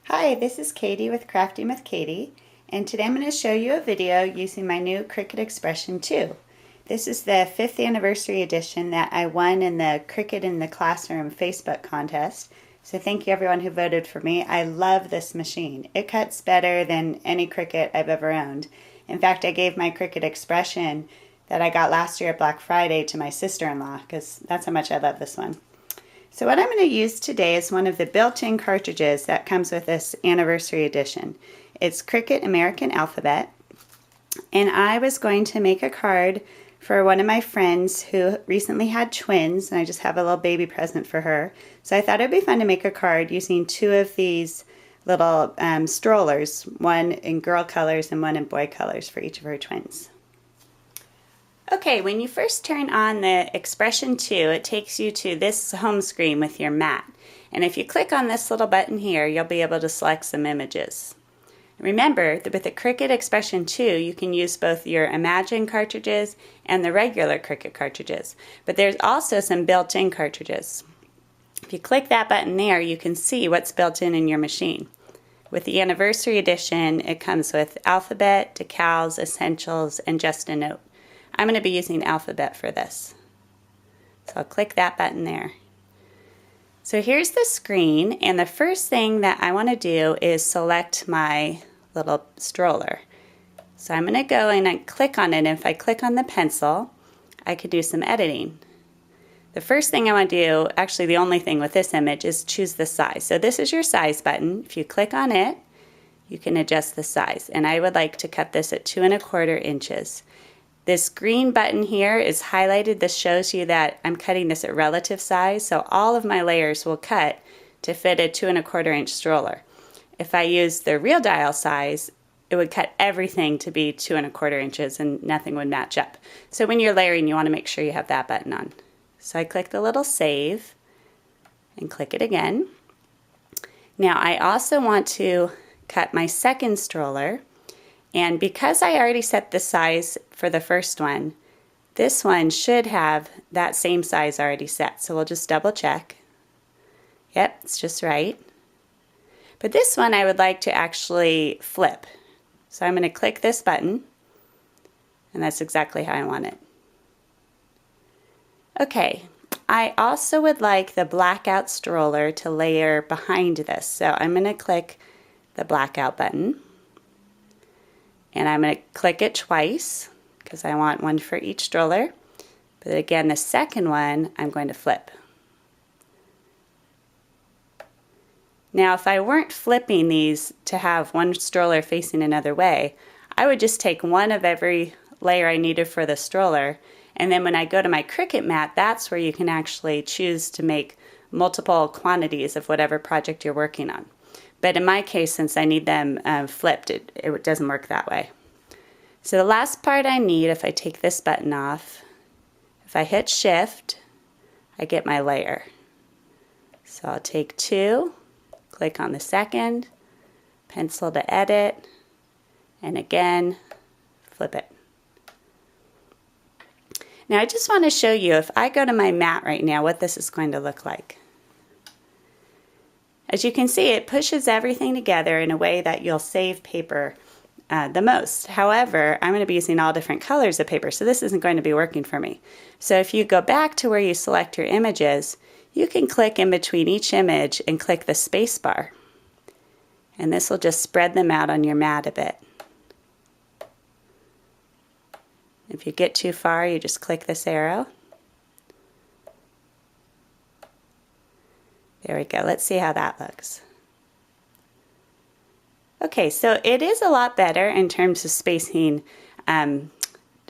Hi, this is Katie with Crafting with Katie, and today I'm going to show you a video using my new Cricut Expression 2. This is the 5th anniversary edition that I won in the Cricut in the Classroom Facebook contest. So thank you everyone who voted for me. I love this machine. It cuts better than any Cricut I've ever owned. In fact, I gave my Cricut Expression that I got last year at Black Friday to my sister-in-law because that's how much I love this one. So what I'm going to use today is one of the built-in cartridges that comes with this anniversary edition. It's Cricut American Alphabet, and I was going to make a card for one of my friends who recently had twins, and I just have a little baby present for her. So I thought it'd be fun to make a card using two of these little strollers, one in girl colors and one in boy colors for each of her twins. Okay, when you first turn on the Expression 2, it takes you to this home screen with your mat. And if you click on this little button here, you'll be able to select some images. Remember that with the Cricut Expression 2, you can use both your Imagine cartridges and the regular Cricut cartridges. But there's also some built-in cartridges. If you click that button there, you can see what's built in your machine. With the Anniversary Edition, it comes with Alphabet, Decals, Essentials, and Just a Note. I'm going to be using Alphabet for this. So I'll click that button there. So here's the screen, and the first thing that I want to do is select my little stroller. So I'm going to go and I click on it, and if I click on the pencil, I could do some editing. The first thing I want to do, actually the only thing with this image, is choose the size. So this is your size button. If you click on it, you can adjust the size, and I would like to cut this at 2 1/4 inches. This green button here is highlighted. This shows you that I'm cutting this at relative size, so all of my layers will cut to fit a 2 1/4 inch stroller. If I use the real dial size, it would cut everything to be 2 1/4 inches and nothing would match up. So when you're layering, you want to make sure you have that button on. So I click the little save and click it again. Now I also want to cut my second stroller. And because I already set the size for the first one, this one should have that same size already set. So we'll just double check. Yep, it's just right. But this one I would like to actually flip. So I'm going to click this button, and that's exactly how I want it. Okay, I also would like the blackout stroller to layer behind this. So I'm going to click the blackout button. And I'm going to click it twice because I want one for each stroller. But again, the second one I'm going to flip. Now if I weren't flipping these to have one stroller facing another way, I would just take one of every layer I needed for the stroller, and then when I go to my Cricut mat, that's where you can actually choose to make multiple quantities of whatever project you're working on. But in my case, since I need them flipped, it doesn't work that way. So the last part I need, if I take this button off, if I hit Shift, I get my layer. So I'll take 2, click on the second, pencil to edit, and again, flip it. Now I just want to show you, if I go to my mat right now, what this is going to look like. As you can see, it pushes everything together in a way that you'll save paper the most. However, I'm going to be using all different colors of paper, so this isn't going to be working for me. So if you go back to where you select your images, you can click in between each image and click the space bar. And this will just spread them out on your mat a bit. If you get too far, you just click this arrow. There we go. Let's see how that looks. Okay, so it is a lot better in terms of spacing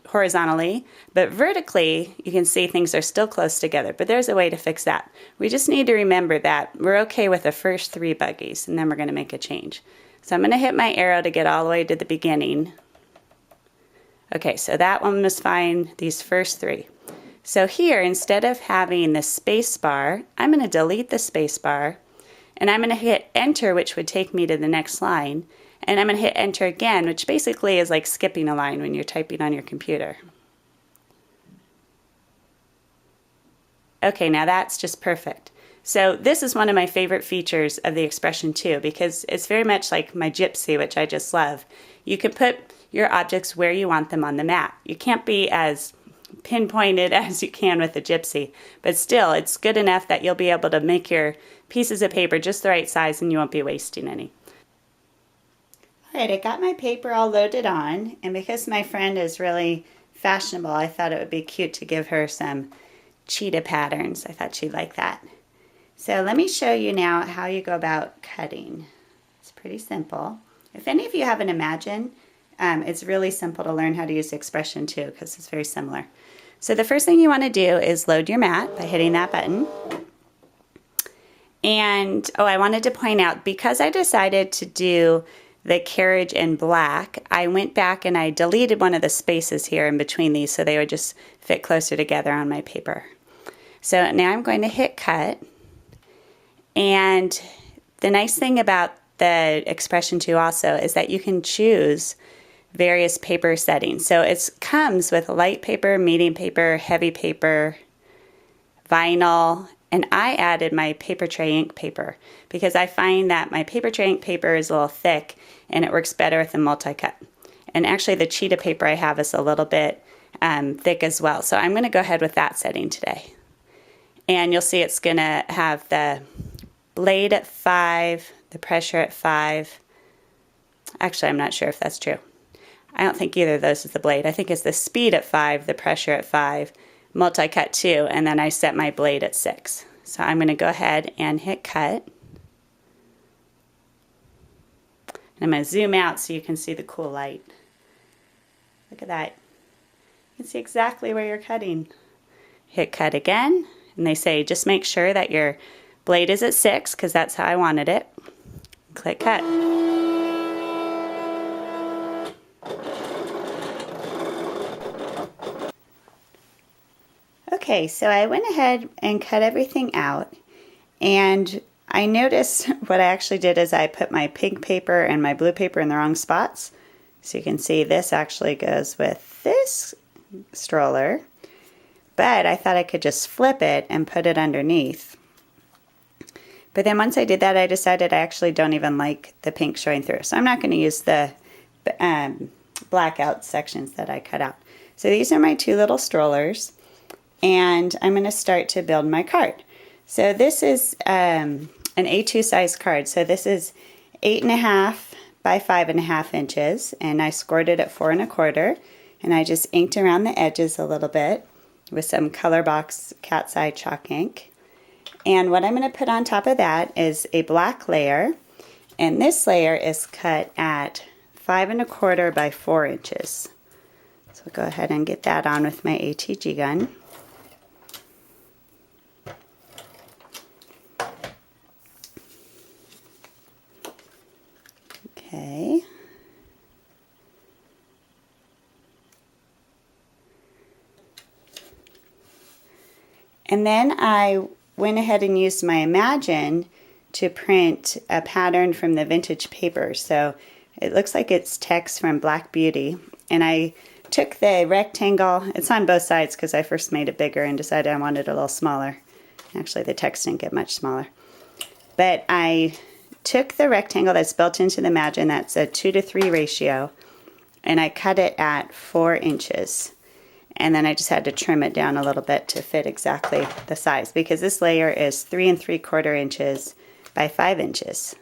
horizontally, but vertically you can see things are still close together, but there's a way to fix that. We just need to remember that we're okay with the first 3 buggies, and then we're going to make a change. So I'm going to hit my arrow to get all the way to the beginning. Okay, so that one was fine, these first 3. So here, instead of having the space bar, I'm going to delete the space bar, and I'm going to hit Enter, which would take me to the next line, and I'm going to hit Enter again, which basically is like skipping a line when you're typing on your computer. Okay, now that's just perfect. So this is one of my favorite features of the Expression 2 because it's very much like my Gypsy, which I just love. You can put your objects where you want them on the mat. You can't be as pinpointed as you can with the Gypsy, but still it's good enough that you'll be able to make your pieces of paper just the right size and you won't be wasting any. Alright, I got my paper all loaded on, and because my friend is really fashionable, I thought it would be cute to give her some cheetah patterns. I thought she'd like that. So let me show you now how you go about cutting. It's pretty simple. If any of you haven't imagined, it's really simple to learn how to use Expression 2 because it's very similar. So the first thing you want to do is load your mat by hitting that button. And, oh, I wanted to point out, because I decided to do the carriage in black, I went back and I deleted one of the spaces here in between these so they would just fit closer together on my paper. So now I'm going to hit cut. And the nice thing about the Expression 2 also is that you can choose various paper settings. So it comes with light paper, medium paper, heavy paper, vinyl, and I added my paper tray ink paper because I find that my paper tray ink paper is a little thick and it works better with the multi-cut. And actually the cheetah paper I have is a little bit thick as well. So I'm going to go ahead with that setting today. And you'll see it's going to have the blade at 5, the pressure at 5. Actually, I'm not sure if that's true. I don't think either of those is the blade. I think it's the speed at 5, the pressure at 5, multi-cut 2, and then I set my blade at 6. So I'm going to go ahead and hit cut. And I'm going to zoom out so you can see the cool light. Look at that. You can see exactly where you're cutting. Hit cut again, and they say just make sure that your blade is at 6 because that's how I wanted it. Click cut. Okay, so I went ahead and cut everything out, and I noticed what I actually did is I put my pink paper and my blue paper in the wrong spots. So you can see this actually goes with this stroller, but I thought I could just flip it and put it underneath. But then once I did that, I decided I actually don't even like the pink showing through. So I'm not going to use the blackout sections that I cut out. So these are my 2 little strollers, and I'm going to start to build my card. So this is an A2 size card. So this is 8.5 by 5.5 inches, and I scored it at 4 1/4, and I just inked around the edges a little bit with some Color Box cat's eye chalk ink. And what I'm going to put on top of that is a black layer, and this layer is cut at 5 1/4 by 4 inches. So I'll go ahead and get that on with my ATG gun. Okay. And then I went ahead and used my Imagine to print a pattern from the vintage paper. So it looks like it's text from Black Beauty. And I took the rectangle, it's on both sides because I first made it bigger and decided I wanted it a little smaller. Actually, the text didn't get much smaller. But I took the rectangle that's built into the Imagine, that's a 2:3 ratio, and I cut it at 4 inches. And then I just had to trim it down a little bit to fit exactly the size because this layer is 3 3/4 inches by 5 inches.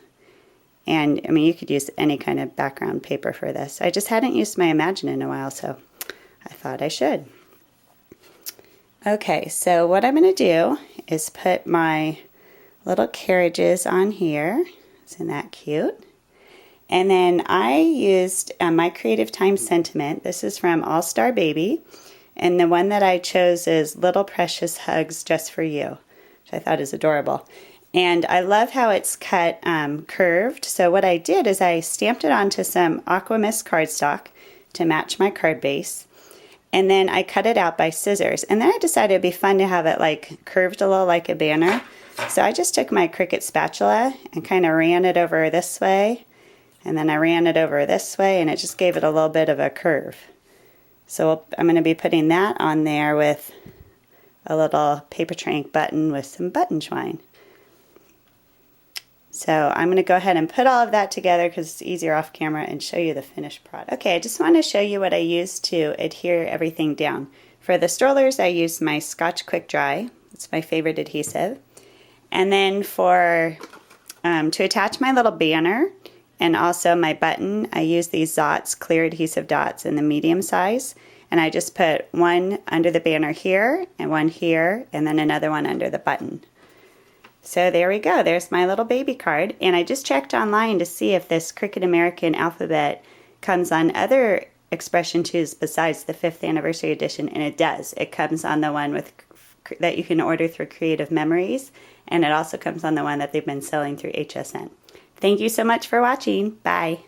And I mean, you could use any kind of background paper for this. I just hadn't used my Imagine in a while, so I thought I should. Okay, so what I'm going to do is put my little carriages on here. Isn't that cute? And then I used my Creative Time sentiment. This is from All Star Baby. And the one that I chose is Little Precious Hugs Just for You, which I thought is adorable. And I love how it's cut curved. So what I did is I stamped it onto some Aqua Mist cardstock to match my card base. And then I cut it out by scissors. And then I decided it'd be fun to have it like curved a little like a banner. So I just took my Cricut spatula and kind of ran it over this way. And then I ran it over this way, and it just gave it a little bit of a curve. So I'm going to be putting that on there with a little paper tray ink button with some button twine. So I'm going to go ahead and put all of that together because it's easier off camera and show you the finished product. Okay, I just want to show you what I used to adhere everything down. For the strollers, I used my Scotch Quick Dry. It's my favorite adhesive. And then for to attach my little banner and also my button, I use these Zots clear adhesive dots in the medium size. And I just put one under the banner here, and one here, and then another one under the button. So there we go, there's my little baby card. And I just checked online to see if this Cricut American Alphabet comes on other Expression 2s besides the 5th anniversary edition, and it does. It comes on the one with that you can order through Creative Memories, and it also comes on the one that they've been selling through HSN. Thank you so much for watching. Bye.